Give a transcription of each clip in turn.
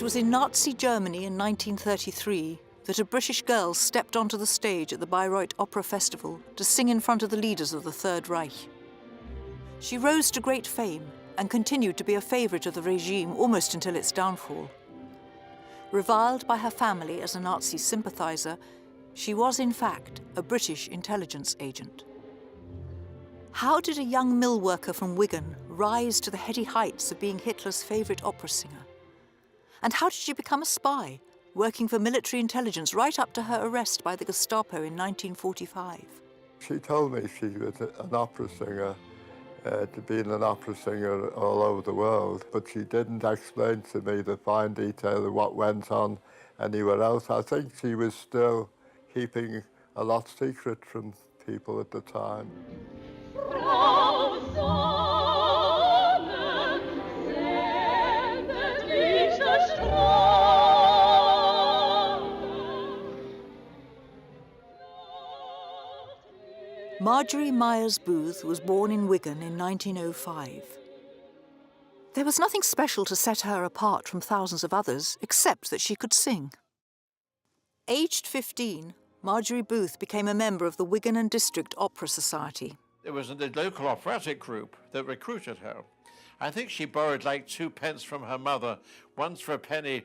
It was in Nazi Germany in 1933 that a British girl stepped onto the stage at the Bayreuth Opera Festival to sing in front of the leaders of the Third Reich. She rose to great fame and continued to be a favourite of the regime almost until its downfall. Reviled by her family as a Nazi-sympathiser, she was in fact a British intelligence agent. How did a young mill worker from Wigan rise to the heady heights of being Hitler's favourite opera singer? And how did she become a spy, working for military intelligence right up to her arrest by the Gestapo in 1945? She told me she was an opera singer, to being an opera singer all over the world, but she didn't explain to me the fine detail of what went on anywhere else. I think she was still keeping a lot secret from people at the time. Margery Booth was born in Wigan in 1905. There was nothing special to set her apart from thousands of others, except that she could sing. Aged 15, Margery Booth became a member of the Wigan and District Opera Society. It was the local operatic group that recruited her. I think she borrowed like 2 pence from her mother, once for a penny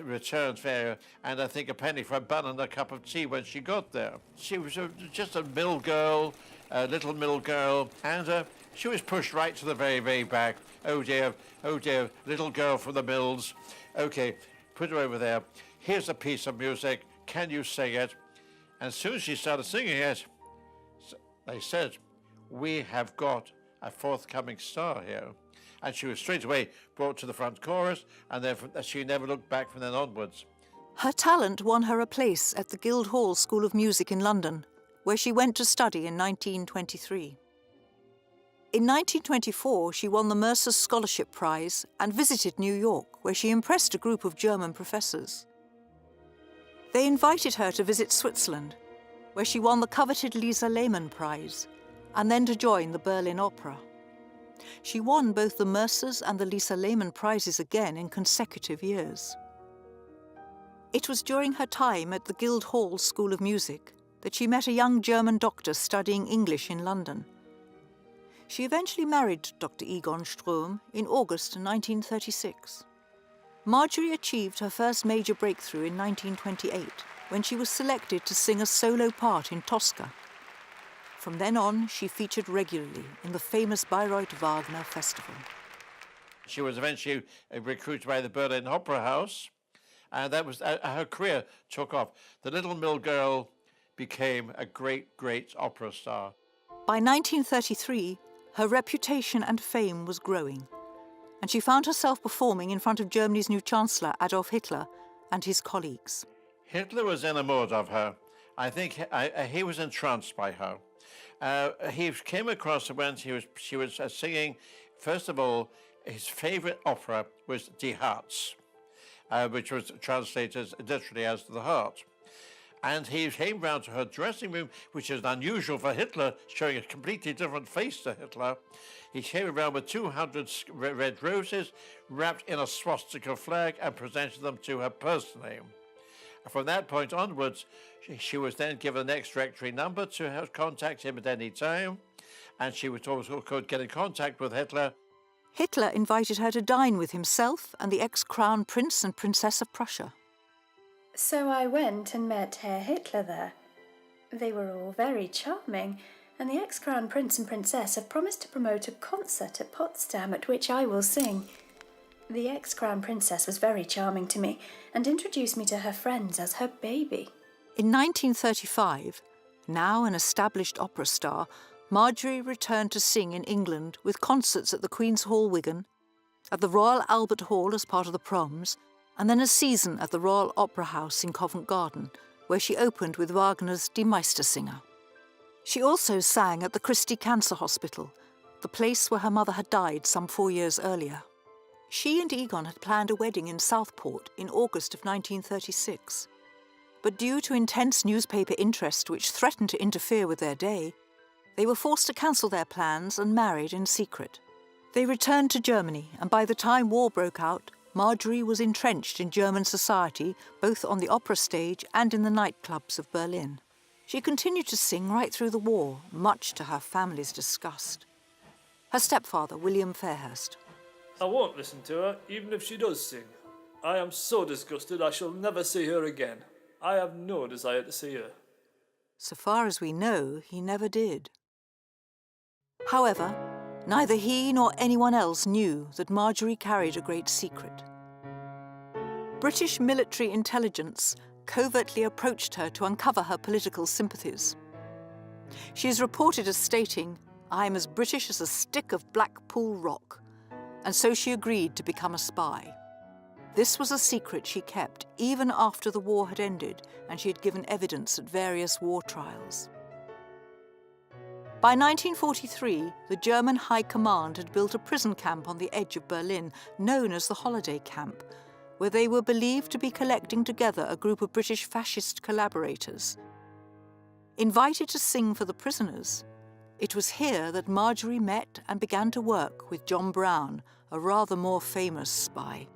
return fare, and I think a penny for a bun and a cup of tea when she got there. She was just a mill girl, a little mill girl, and she was pushed right to the very, very back. Oh dear, little girl from the mills. Okay, put her over there. Here's a piece of music. Can you sing it? And as soon as she started singing it, they said, "We have got a forthcoming star here." And she was straight away brought to the front chorus, and then she never looked back from then onwards. Her talent won her a place at the Guildhall School of Music in London, where she went to study in 1923. In 1924, she won the Mercer's Scholarship Prize and visited New York, where she impressed a group of German professors. They invited her to visit Switzerland, where she won the coveted Lisa Lehmann Prize, and then to join the Berlin Opera. She won both the Mercer's and the Lisa Lehmann Prizes again in consecutive years. It was during her time at the Guildhall School of Music that she met a young German doctor studying English in London. She eventually married Dr. Egon Strom in August 1936. Margery achieved her first major breakthrough in 1928, when she was selected to sing a solo part in Tosca. From then on, she featured regularly in the famous Bayreuth Wagner Festival. She was eventually recruited by the Berlin Opera House, and that was her career took off. The little mill girl became a great, great opera star. By 1933, her reputation and fame was growing, and she found herself performing in front of Germany's new Chancellor, Adolf Hitler, and his colleagues. Hitler was enamored of her. I think he was entranced by her. He came across when she was singing. First of all, his favorite opera was Die Herz, which was translated literally as the heart. And he came round to her dressing room, which is unusual for Hitler, showing a completely different face to Hitler. He came around with 200 red roses wrapped in a swastika flag and presented them to her personally. From that point onwards, she was then given an ex-directory number to contact him at any time, and she was also could get in contact with Hitler. Hitler invited her to dine with himself and the ex-Crown Prince and Princess of Prussia. So I went and met Herr Hitler there. They were all very charming, and the ex-Crown Prince and Princess have promised to promote a concert at Potsdam at which I will sing. The ex-Crown Princess was very charming to me and introduced me to her friends as her baby. In 1935, now an established opera star, Margery returned to sing in England with concerts at the Queen's Hall, Wigan, at the Royal Albert Hall as part of the Proms, and then a season at the Royal Opera House in Covent Garden, where she opened with Wagner's Die Meistersinger. She also sang at the Christie Cancer Hospital, the place where her mother had died some 4 years earlier. She and Egon had planned a wedding in Southport in August of 1936. But due to intense newspaper interest which threatened to interfere with their day, they were forced to cancel their plans and married in secret. They returned to Germany, and by the time war broke out, Margery was entrenched in German society, both on the opera stage and in the nightclubs of Berlin. She continued to sing right through the war, much to her family's disgust. Her stepfather, William Fairhurst. I won't listen to her, even if she does sing. I am so disgusted I shall never see her again. I have no desire to see her. So far as we know, he never did. However, neither he nor anyone else knew that Margery carried a great secret. British military intelligence covertly approached her to uncover her political sympathies. She is reported as stating, "I am as British as a stick of Blackpool rock," and so she agreed to become a spy. This was a secret she kept even after the war had ended and she had given evidence at various war trials. By 1943, the German High Command had built a prison camp on the edge of Berlin, known as the Holiday Camp, where they were believed to be collecting together a group of British fascist collaborators. Invited to sing for the prisoners, it was here that Margery met and began to work with John Brown, a rather more famous spy.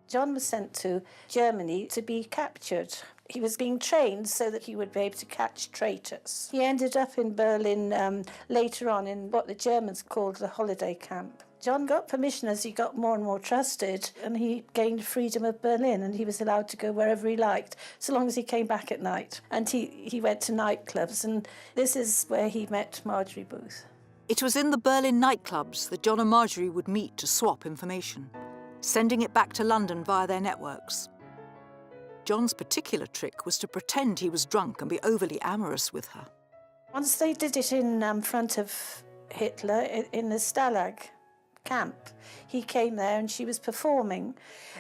John was sent to Germany to be captured. He was being trained so that he would be able to catch traitors. He ended up in Berlin later on in what the Germans called the holiday camp. John got permission as he got more and more trusted, and he gained freedom of Berlin, and he was allowed to go wherever he liked, so long as he came back at night. And he went to nightclubs, and this is where he met Margery Booth. It was in the Berlin nightclubs that John and Margery would meet to swap information, sending it back to London via their networks. John's particular trick was to pretend he was drunk and be overly amorous with her. Once they did it in front of Hitler in the Stalag camp. He came there and she was performing.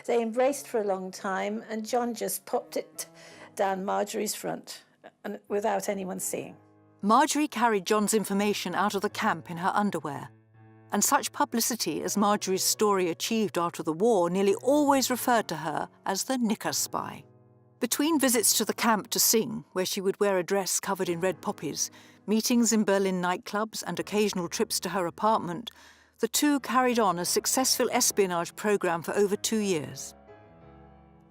They embraced for a long time and John just popped it down Margery's front and without anyone seeing. Margery carried John's information out of the camp in her underwear, and such publicity as Margery's story achieved after the war nearly always referred to her as the knicker spy. Between visits to the camp to sing, where she would wear a dress covered in red poppies, meetings in Berlin nightclubs and occasional trips to her apartment, the two carried on a successful espionage program for over 2 years.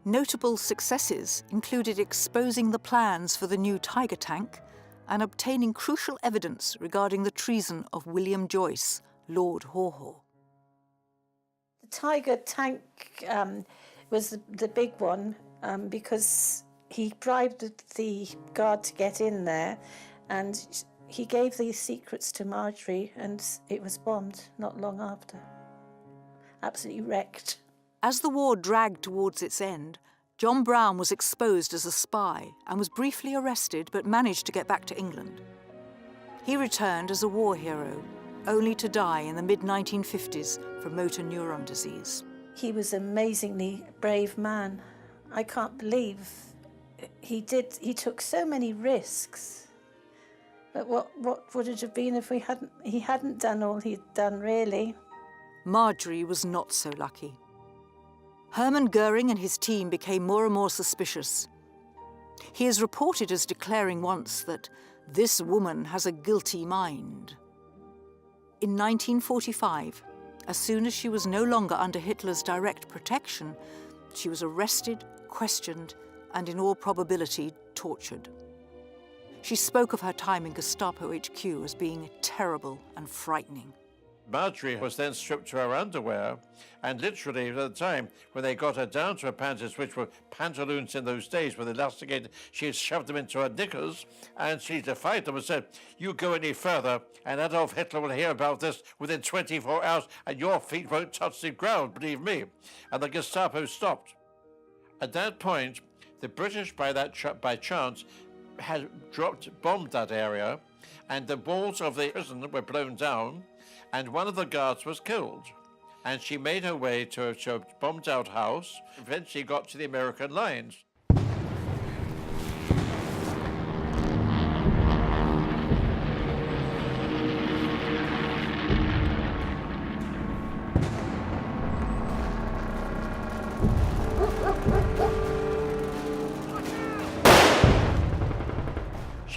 Notable successes included exposing the plans for the new Tiger tank and obtaining crucial evidence regarding the treason of William Joyce, Lord Haw-Haw. The Tiger tank was the big one because he bribed the guard to get in there, and he gave these secrets to Margery, and it was bombed not long after. Absolutely wrecked. As the war dragged towards its end, John Brown was exposed as a spy and was briefly arrested but managed to get back to England. He returned as a war hero, only to die in the mid-1950s from motor neuron disease. He was an amazingly brave man. I can't believe he took so many risks. But what would it have been if he hadn't done all he'd done, really? Margery was not so lucky. Hermann Goering and his team became more and more suspicious. He is reported as declaring once that this woman has a guilty mind. In 1945, as soon as she was no longer under Hitler's direct protection, she was arrested, questioned, and in all probability tortured. She spoke of her time in Gestapo HQ as being terrible and frightening. Margery was then stripped to her underwear, and literally at the time when they got her down to her panties, which were pantaloons in those days with elasticated, she had shoved them into her knickers, and she defied them and said, "You go any further and Adolf Hitler will hear about this within 24 hours and your feet won't touch the ground, believe me." And the Gestapo stopped. At that point, the British by chance had bombed that area, and the walls of the prison were blown down, and one of the guards was killed. And she made her way to a bombed-out house, eventually got to the American lines.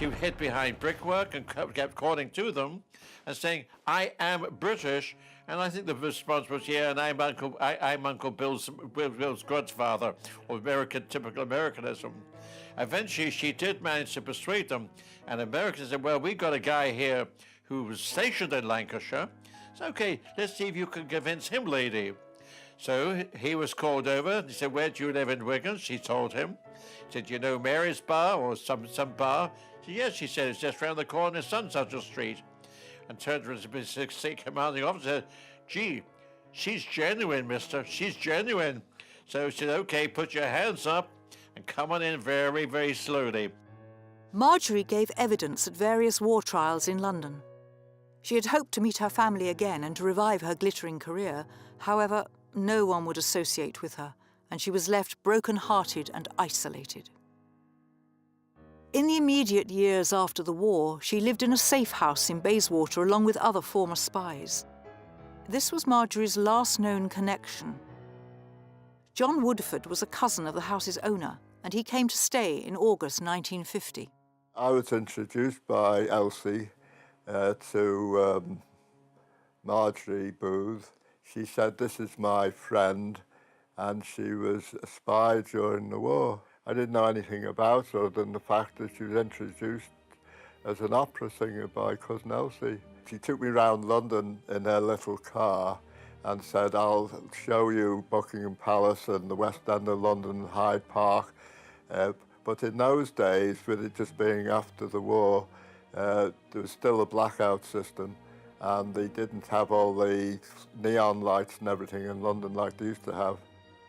She hid behind brickwork and kept calling to them and saying, "I am British." And I think the response was, "Yeah, and I'm Uncle Bill's godfather," or typical Americanism. Eventually, she did manage to persuade them, and Americans said, "Well, we got a guy here who was stationed in Lancashire. So, okay, let's see if you can convince him, lady." So he was called over. He said, "Where do you live in Wigan?" She told him. He said, "You know Mary's Bar or some bar?" She said, "Yes," she said, "it's just round the corner in Sunsutter Street." And turned to the commanding officer and said, "Gee, she's genuine, mister. She's genuine." So she said, "Okay, put your hands up and come on in very, very slowly." Margery gave evidence at various war trials in London. She had hoped to meet her family again and to revive her glittering career. However, no one would associate with her, and she was left broken-hearted and isolated. In the immediate years after the war, she lived in a safe house in Bayswater along with other former spies. This was Margery's last known connection. John Woodford was a cousin of the house's owner, and he came to stay in August 1950. I was introduced by Elsie to Margery Booth. She said, "This is my friend," and she was a spy during the war. I didn't know anything about her other than the fact that she was introduced as an opera singer by Cousin Elsie. She took me around London in her little car and said, "I'll show you Buckingham Palace and the West End of London, Hyde Park." But in those days, with it just being after the war, there was still a blackout system, and they didn't have all the neon lights and everything in London like they used to have.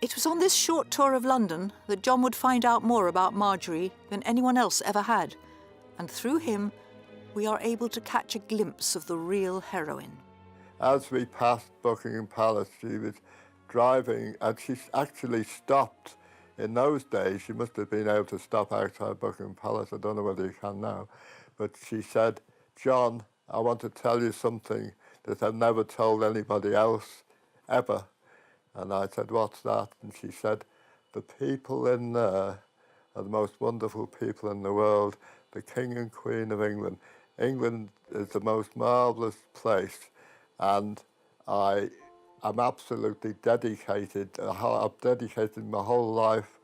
It was on this short tour of London that John would find out more about Margery than anyone else ever had, and through him, we are able to catch a glimpse of the real heroine. As we passed Buckingham Palace, she was driving, and she actually stopped. In those days, you must have been able to stop outside Buckingham Palace. I don't know whether you can now. But she said, "John, I want to tell you something that I've never told anybody else, ever." And I said, "What's that?" And she said, "The people in there are the most wonderful people in the world, the King and Queen of England. England is the most marvellous place, and I'm absolutely dedicated. I've dedicated my whole life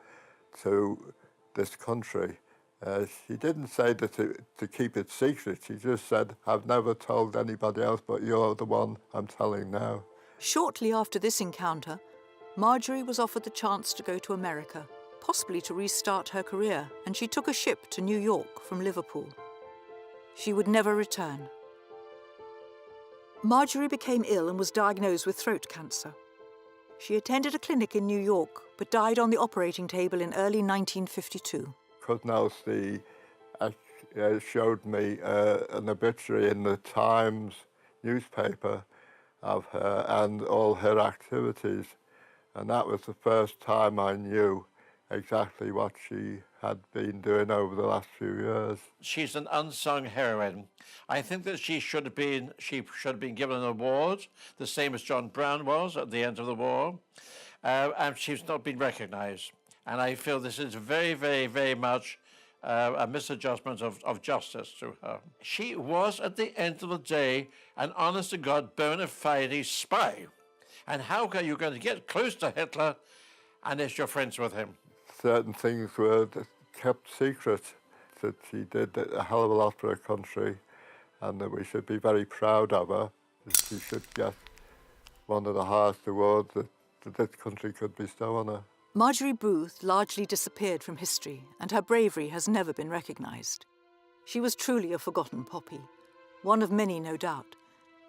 to this country." She didn't say that to keep it secret. She just said, "I've never told anybody else, but you're the one I'm telling now." Shortly after this encounter, Margery was offered the chance to go to America, possibly to restart her career, and she took a ship to New York from Liverpool. She would never return. Margery became ill and was diagnosed with throat cancer. She attended a clinic in New York, but died on the operating table in early 1952. Cousin Elsie showed me an obituary in the Times newspaper of her and all her activities, and that was the first time I knew exactly what she had been doing over the last few years. She's an unsung heroine. I think that she should have been given an award, the same as John Brown was at the end of the war, and she's not been recognised. And I feel this is very, very, very much a misadjustment of justice to her. She was, at the end of the day, an honest-to-God, bona fide spy. And how are you going to get close to Hitler unless you're friends with him? Certain things were kept secret, that she did a hell of a lot for her country, and that we should be very proud of her. She should get one of the highest awards that this country could bestow on her. Margery Booth largely disappeared from history, and her bravery has never been recognised. She was truly a forgotten poppy, one of many, no doubt,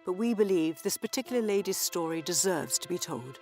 but we believe this particular lady's story deserves to be told.